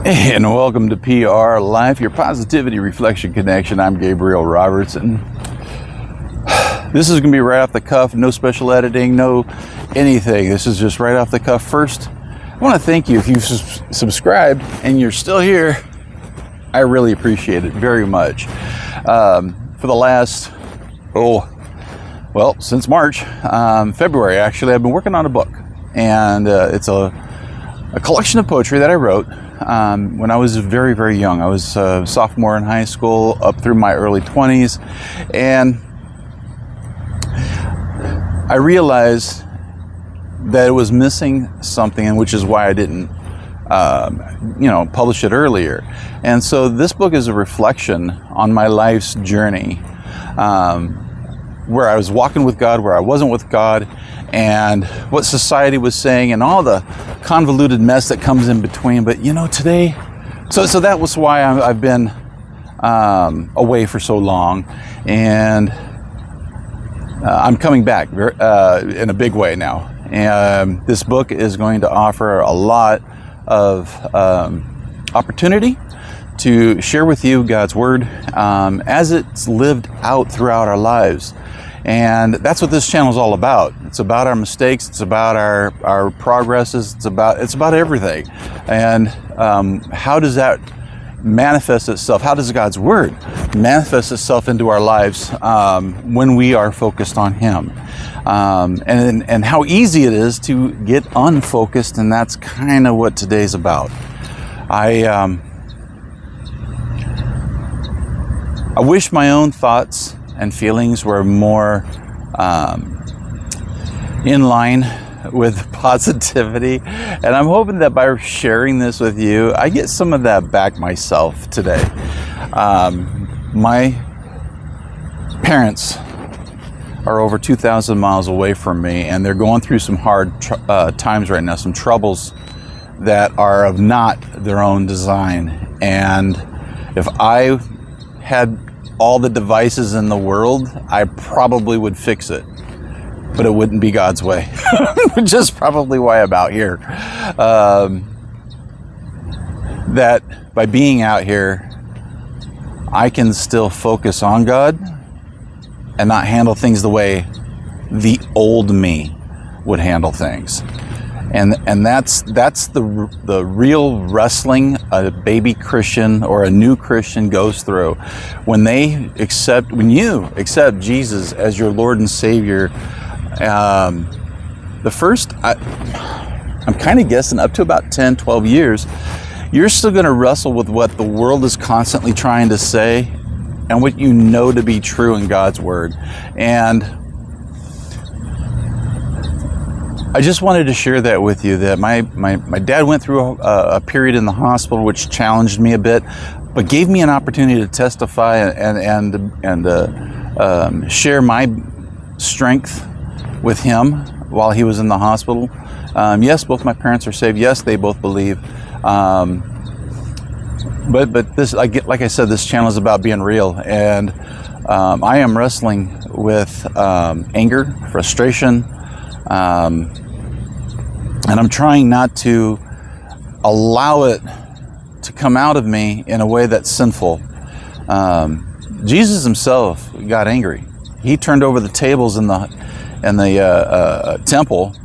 And welcome to PR Life, your positivity reflection connection. I'm Gabriel Robertson. This is going to be right off the cuff, no special editing, no anything. This is just right off the cuff. First, I want to thank you if you've subscribed and you're still here. I really appreciate it very much. For the last, since March, February actually, I've been working on a book. And it's a collection of poetry that I wrote when I was very, very young. I was a sophomore in high school up through my early 20s. And I realized that it was missing something, and which is why I didn't, publish it earlier. And so this book is a reflection on my life's journey, where I was walking with God, where I wasn't with God, and what society was saying, and all the convoluted mess that comes in between. But today, so that was why I've been away for so long, and I'm coming back in a big way now. And this book is going to offer a lot of opportunity to share with you God's Word as it's lived out throughout our lives. And that's what this channel is all about. It's about our mistakes. It's about our progresses. It's about everything. And how does that manifest itself? How does God's Word manifest itself into our lives when we are focused on Him? And how easy it is to get unfocused, and that's kind of what today's about. I wish my own thoughts and feelings were more in line with positivity, and I'm hoping that by sharing this with you, I get some of that back myself today. My parents are over 2,000 miles away from me, and they're going through some hard times right now, some troubles that are of not their own design. And if I had all the devices in the world, I probably would fix it, but it wouldn't be God's way, which is probably why I'm out here. That by being out here, I can still focus on God and not handle things the way the old me would handle things. And that's the real wrestling a baby Christian or a new Christian goes through. When you accept Jesus as your Lord and Savior, I'm kind of guessing up to about 10, 12 years, you're still going to wrestle with what the world is constantly trying to say and what you know to be true in God's Word. And I just wanted to share that with you, that my dad went through a period in the hospital which challenged me a bit, but gave me an opportunity to testify and share my strength with him while he was in the hospital. Yes, both my parents are saved. Yes, they both believe. But this, like I said, this channel is about being real, and I am wrestling with anger, frustration. And I'm trying not to allow it to come out of me in a way that's sinful. Jesus himself got angry. He turned over the tables in the temple,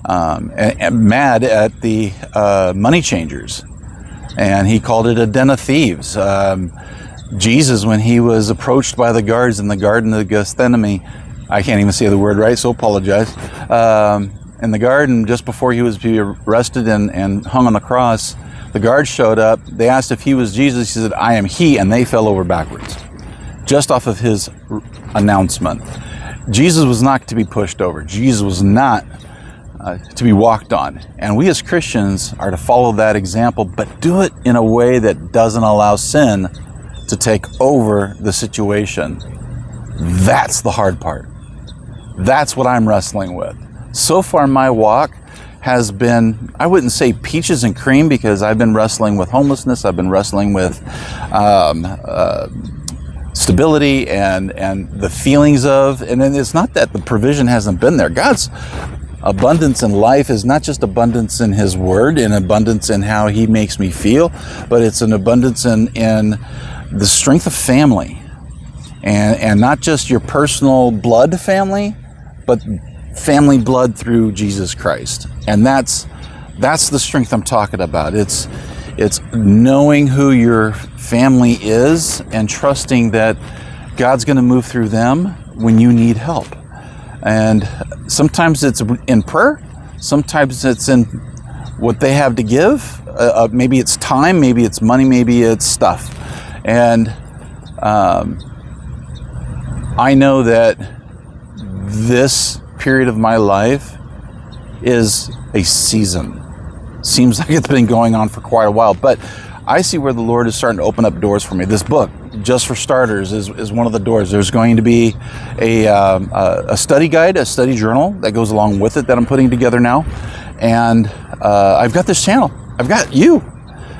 and mad at the money changers, and he called it a den of thieves. Jesus, when he was approached by the guards in the Garden of Gethsemane, I can't even say the word right, so apologize. In the garden, just before he was to be arrested and hung on the cross, the guards showed up. They asked if he was Jesus. He said, "I am he," and they fell over backwards, just off of his announcement. Jesus was not to be pushed over. Jesus was not to be walked on. And we as Christians are to follow that example, but do it in a way that doesn't allow sin to take over the situation. That's the hard part. That's what I'm wrestling with. So far, my walk has been, I wouldn't say peaches and cream, because I've been wrestling with homelessness. I've been wrestling with stability and the feelings of, and then it's not that the provision hasn't been there. God's abundance in life is not just abundance in His Word and abundance in how He makes me feel, but it's an abundance in the strength of family. And not just your personal blood family, but family blood through Jesus Christ. And that's the strength I'm talking about. It's knowing who your family is and trusting that God's going to move through them when you need help. And sometimes it's in prayer, sometimes it's in what they have to give. Maybe it's time, maybe it's money, maybe it's stuff. And I know that this period of my life is a season. Seems like it's been going on for quite a while, but I see where the Lord is starting to open up doors for me. This book, Just for Starters, is one of the doors. There's going to be a study guide, a study journal that goes along with it that I'm putting together now. And I've got this channel. I've got you.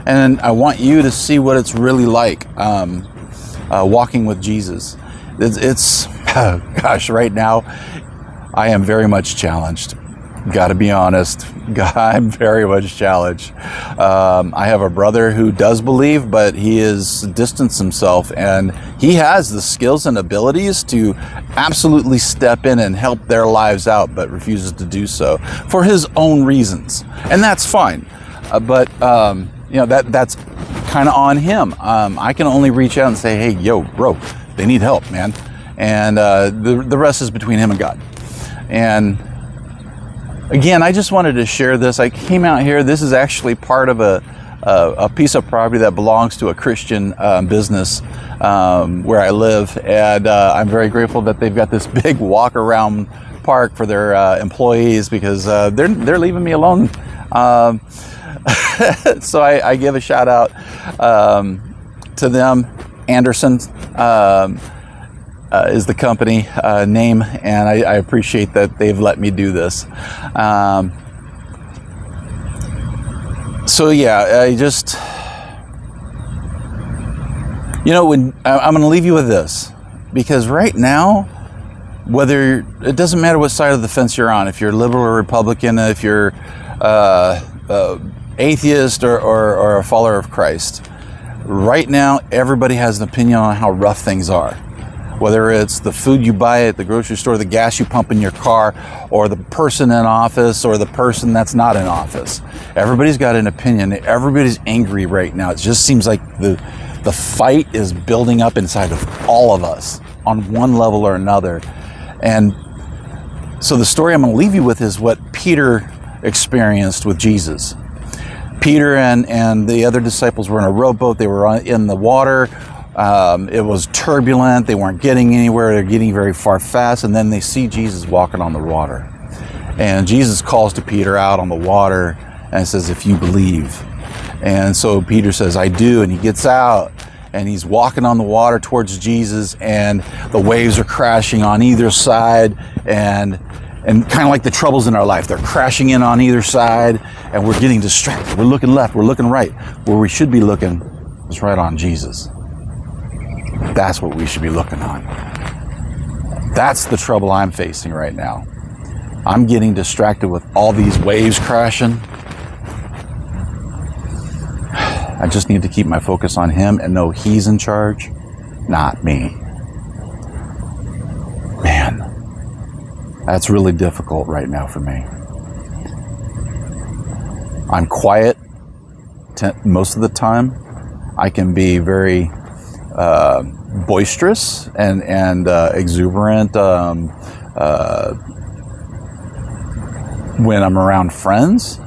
And I want you to see what it's really like walking with Jesus. It's gosh, right now, I am very much challenged. Got to be honest. I'm very much challenged. I have a brother who does believe, but he has distanced himself, and he has the skills and abilities to absolutely step in and help their lives out, but refuses to do so for his own reasons, and that's fine. But that's kind of on him. I can only reach out and say, "Hey, yo, bro, they need help, man," and the rest is between him and God. And again, I just wanted to share this. I came out here. This is actually part of a piece of property that belongs to a Christian business where I live, and I'm very grateful that they've got this big walk-around park for their employees, because they're leaving me alone. So I give a shout out to them. Anderson is the company name, and I appreciate that they've let me do this. So yeah, I just, when I'm going to leave you with this, because right now, whether it doesn't matter what side of the fence you're on, if you're liberal or Republican, if you're atheist or a follower of Christ, right now everybody has an opinion on how rough things are. Whether it's the food you buy at the grocery store, the gas you pump in your car, or the person in office, or the person that's not in office. Everybody's got an opinion. Everybody's angry right now. It just seems like the fight is building up inside of all of us on one level or another. And so the story I'm going to leave you with is what Peter experienced with Jesus. Peter and the other disciples were in a rowboat. They were in the water. It was turbulent. They weren't getting anywhere. They're getting very far fast. And then they see Jesus walking on the water. And Jesus calls to Peter out on the water and says, "If you believe." And so Peter says, "I do." And he gets out and he's walking on the water towards Jesus, and the waves are crashing on either side, and kind of like the troubles in our life, they're crashing in on either side, and we're getting distracted. We're looking left, we're looking right. Where we should be looking is right on Jesus. That's what we should be looking on. That's the trouble I'm facing right now. I'm getting distracted with all these waves crashing. I just need to keep my focus on Him and know He's in charge, not me. Man, that's really difficult right now for me. I'm quiet most of the time. I can be very boisterous and exuberant when I'm around friends,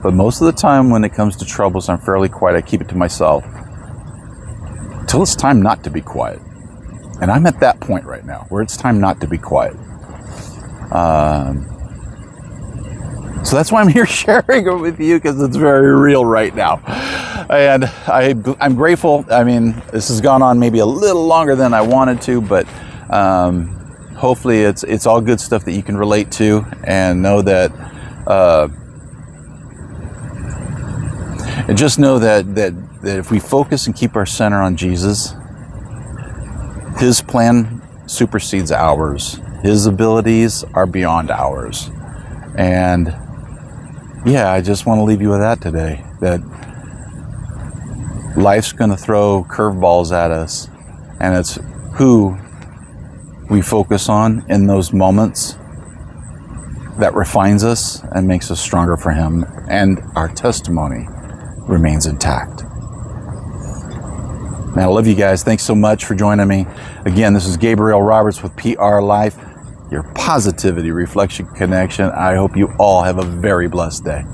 but most of the time when it comes to troubles, I'm fairly quiet. I keep it to myself till it's time not to be quiet, and I'm at that point right now where it's time not to be quiet. So that's why I'm here sharing it with you, because it's very real right now. And I'm grateful. I mean, this has gone on maybe a little longer than I wanted to, but hopefully it's all good stuff that you can relate to and know that, and just know that if we focus and keep our center on Jesus, His plan supersedes ours. His abilities are beyond ours. And yeah, I just want to leave you with that today, that life's going to throw curveballs at us, and it's who we focus on in those moments that refines us and makes us stronger for Him, and our testimony remains intact. Man, I love you guys. Thanks so much for joining me. Again, this is Gabriel Roberts with PR Life, your positivity reflection connection. I hope you all have a very blessed day.